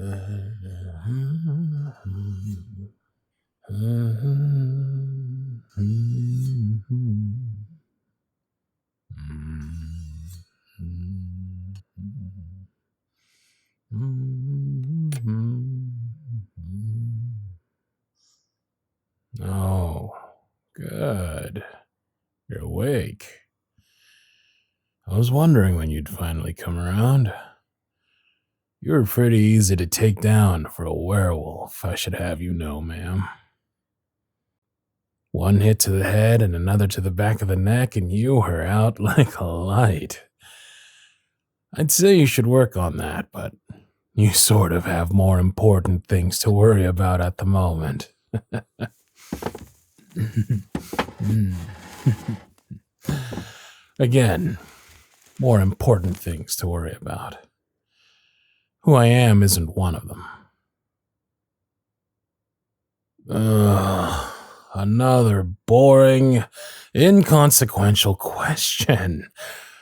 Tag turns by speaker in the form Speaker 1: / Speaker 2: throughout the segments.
Speaker 1: Oh, good. You're awake. I was wondering when you'd finally come around. You were pretty easy to take down for a werewolf, I should have you know, ma'am. One hit to the head and another to the back of the neck, and you were out like a light. I'd say you should work on that, but you sort of have more important things to worry about at the moment. Again, more important things to worry about. Who I am isn't one of them. Another boring, inconsequential question.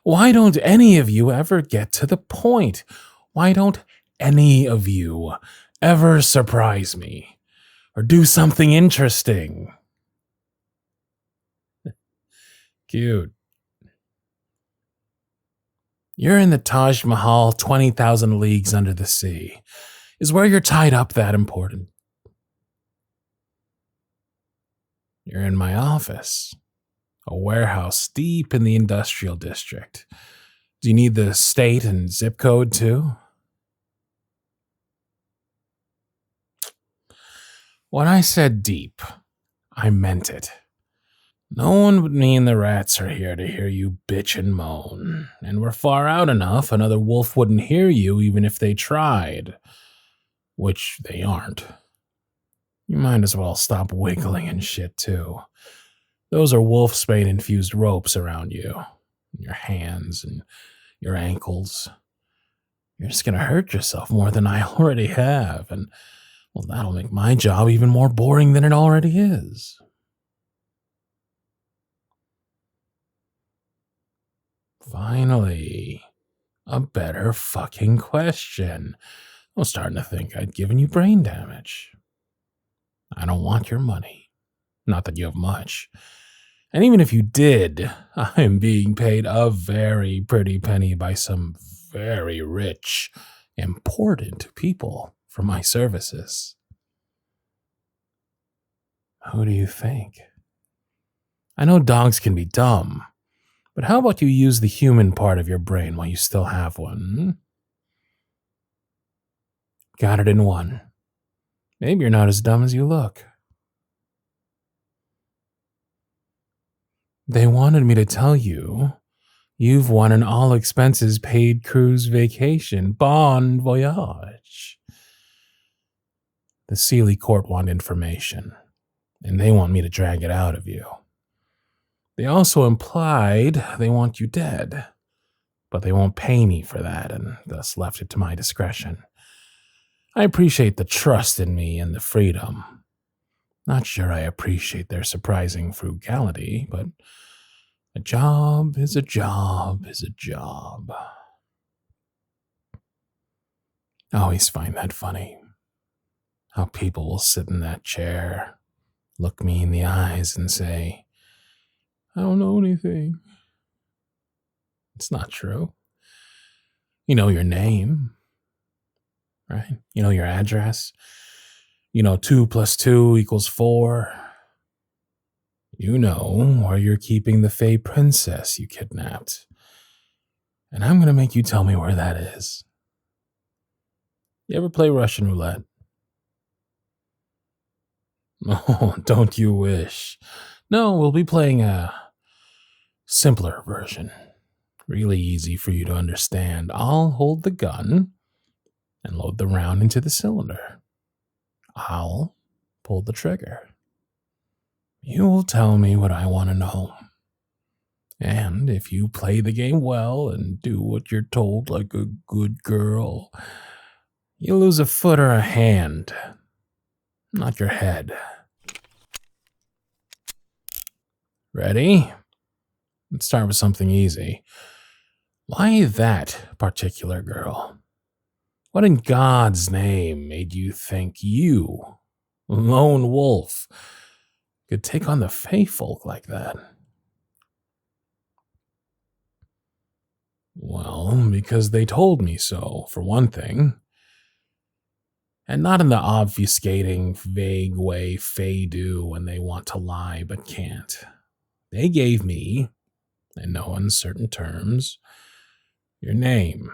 Speaker 1: Why don't any of you ever get to the point? Why don't any of you ever surprise me or do something interesting? Cute. You're in the Taj Mahal 20,000 leagues under the sea. Is where you're tied up that important? You're in my office, a warehouse deep in the industrial district. Do you need the state and zip code too? When I said deep, I meant it. No one but me and the rats are here to hear you bitch and moan, and we're far out enough another wolf wouldn't hear you even if they tried, which they aren't. You might as well stop wiggling and shit too. Those are wolfsbane-infused ropes around you, your hands and your ankles. You're just gonna hurt yourself more than I already have, and well, that'll make my job even more boring than it already is. Finally, a better fucking question. I was starting to think I'd given you brain damage. I don't want your money. Not that you have much. And even if you did, I'm being paid a very pretty penny by some very rich, important people for my services. Who do you think? I know dogs can be dumb, but how about you use the human part of your brain while you still have one? Got it in one. Maybe you're not as dumb as you look. They wanted me to tell you you've won an all-expenses-paid cruise vacation. Bon voyage. The Sealy Court want information, and they want me to drag it out of you. They also implied they want you dead, but they won't pay me for that, and thus left it to my discretion. I appreciate the trust in me and the freedom. Not sure I appreciate their surprising frugality, but a job is a job is a job. I always find that funny. How people will sit in that chair, look me in the eyes and say, I don't know anything. It's not true. You know your name, right? You know your address. You know 2 + 2 = 4. You know where you're keeping the Fey princess you kidnapped. And I'm going to make you tell me where that is. You ever play Russian roulette? Oh, don't you wish. No, we'll be playing a simpler version. Really easy for you to understand. I'll hold the gun and load the round into the cylinder. I'll pull the trigger. You will tell me what I want to know. And if you play the game well and do what you're told like a good girl, you lose a foot or a hand, not your head. Ready? Let's start with something easy. Why that particular girl? What in God's name made you think you, lone wolf, could take on the Fey folk like that? Well, because they told me so, for one thing. And not in the obfuscating, vague way Fey do when they want to lie but can't. They gave me, in no uncertain terms, your name,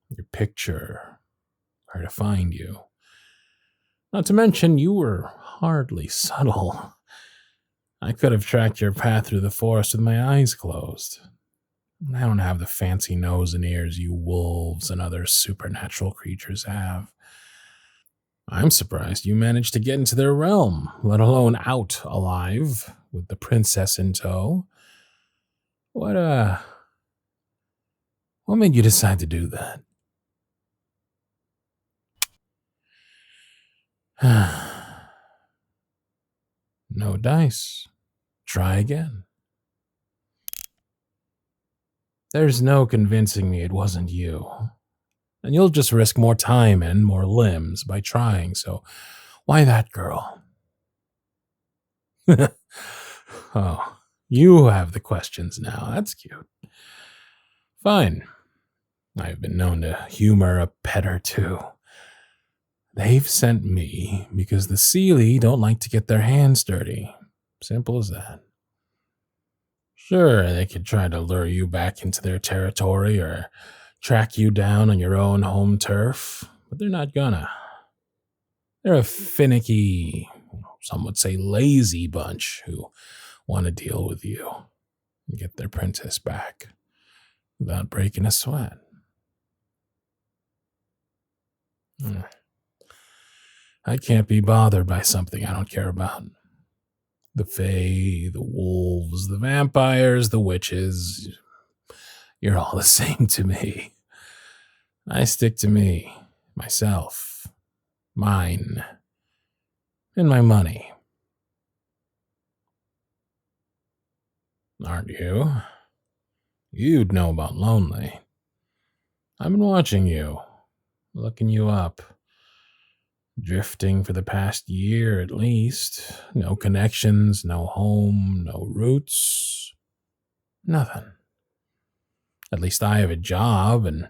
Speaker 1: your picture, where to find you. Not to mention, you were hardly subtle. I could have tracked your path through the forest with my eyes closed. I don't have the fancy nose and ears you wolves and other supernatural creatures have. I'm surprised you managed to get into their realm, let alone out alive, with the princess in tow. What made you decide to do that? No dice. Try again. There's no convincing me it wasn't you. And you'll just risk more time and more limbs by trying, so why that girl? Oh, you have the questions now. That's cute. Fine. I've been known to humor a pet or two. They've sent me because the Seelie don't like to get their hands dirty. Simple as that. Sure, they could try to lure you back into their territory or track you down on your own home turf, but they're not gonna. They're a finicky, some would say lazy bunch who want to deal with you and get their princess back without breaking a sweat. I can't be bothered by something I don't care about. The Fae, the wolves, the vampires, the witches. You're all the same to me. I stick to me, myself, mine, and my money. Aren't you? You'd know about lonely. I've been watching you, looking you up. Drifting for the past year at least. No connections, no home, no roots. Nothing. At least I have a job and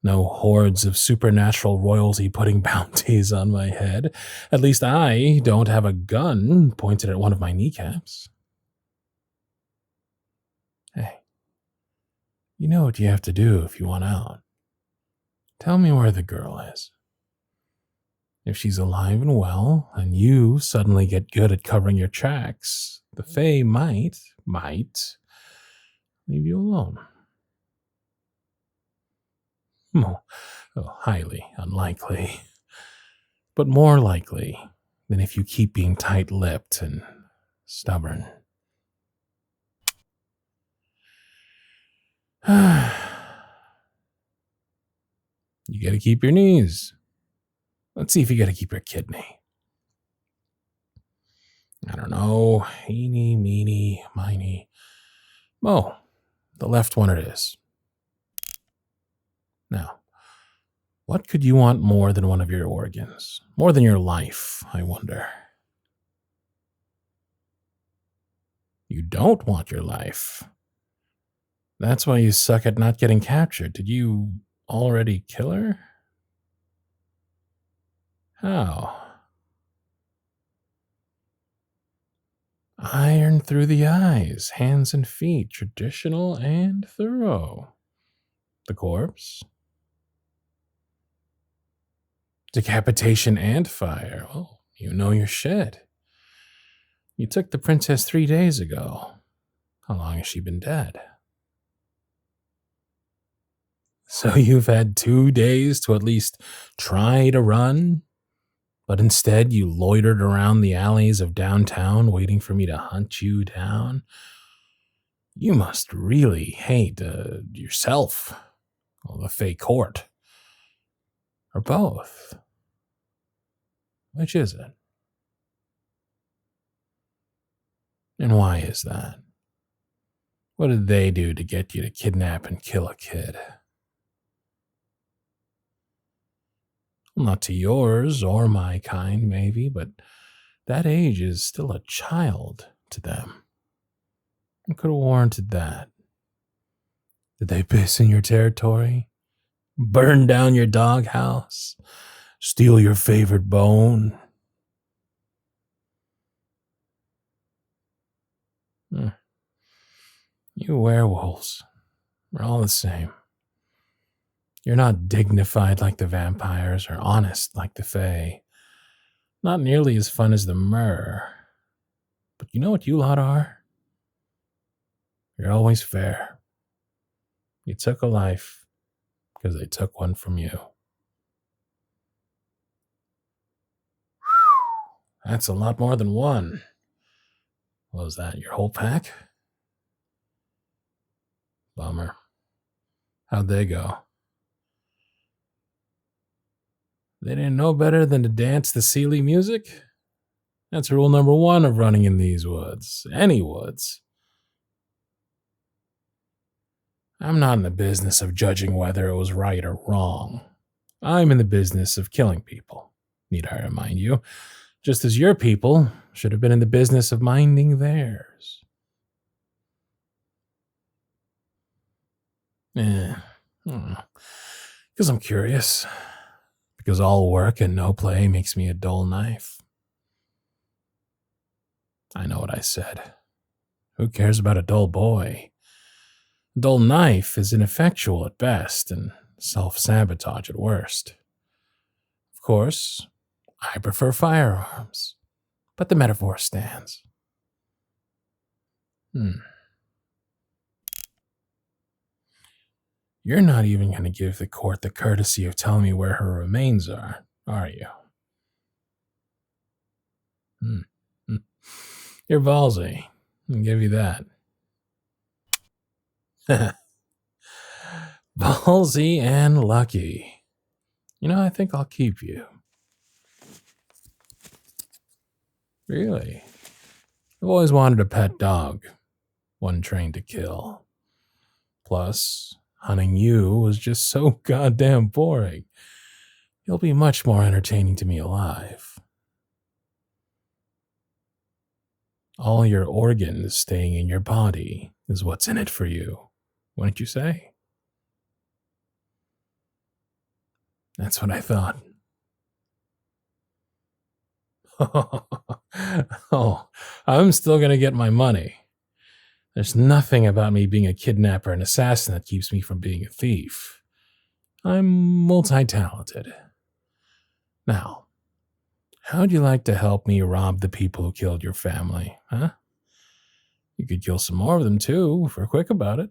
Speaker 1: no hordes of supernatural royalty putting bounties on my head. At least I don't have a gun pointed at one of my kneecaps. Hey, you know what you have to do if you want out. Tell me where the girl is. If she's alive and well, and you suddenly get good at covering your tracks, the Fae might leave you alone. Highly unlikely. But more likely than if you keep being tight-lipped and stubborn. You gotta keep your knees. Let's see if you gotta keep your kidney. I don't know. Eeny, meeny, miny. Oh, the left one it is. Now, what could you want more than one of your organs? More than your life, I wonder. You don't want your life. That's why you suck at not getting captured. Did you already kill her? How? Iron through the eyes, hands and feet, traditional and thorough. The corpse? Decapitation and fire. Oh, you know your shit. You took the princess 3 days ago. How long has she been dead? So you've had 2 days to at least try to run? But instead you loitered around the alleys of downtown waiting for me to hunt you down? You must really hate yourself, or the Fey court, or both. Which is it? And why is that? What did they do to get you to kidnap and kill a kid? Well, not to yours or my kind, maybe, but that age is still a child to them. What could have warranted that? Did they piss in your territory? Burn down your doghouse? Steal your favorite bone? You werewolves are all the same. You're not dignified like the vampires or honest like the fae. Not nearly as fun as the mer. But you know what you lot are? You're always fair. You took a life because they took one from you. That's a lot more than one. What was that, your whole pack? Bummer. How'd they go? They didn't know better than to dance the Sealy music? That's rule number 1 of running in these woods. Any woods. I'm not in the business of judging whether it was right or wrong. I'm in the business of killing people, need I remind you, just as your people should have been in the business of minding theirs. Because I'm curious. Because all work and no play makes me a dull knife. I know what I said. Who cares about a dull boy? A dull knife is ineffectual at best and self-sabotage at worst. Of course, I prefer firearms, but the metaphor stands. You're not even going to give the court the courtesy of telling me where her remains are you? You're ballsy. I'll give you that. Ballsy and lucky. You know, I think I'll keep you. Really? I've always wanted a pet dog, one trained to kill. Plus, hunting you was just so goddamn boring. You'll be much more entertaining to me alive. All your organs staying in your body is what's in it for you, wouldn't you say? That's what I thought. Oh, I'm still going to get my money. There's nothing about me being a kidnapper and assassin that keeps me from being a thief. I'm multi-talented. Now, how'd you like to help me rob the people who killed your family, huh? You could kill some more of them too, if we're quick about it.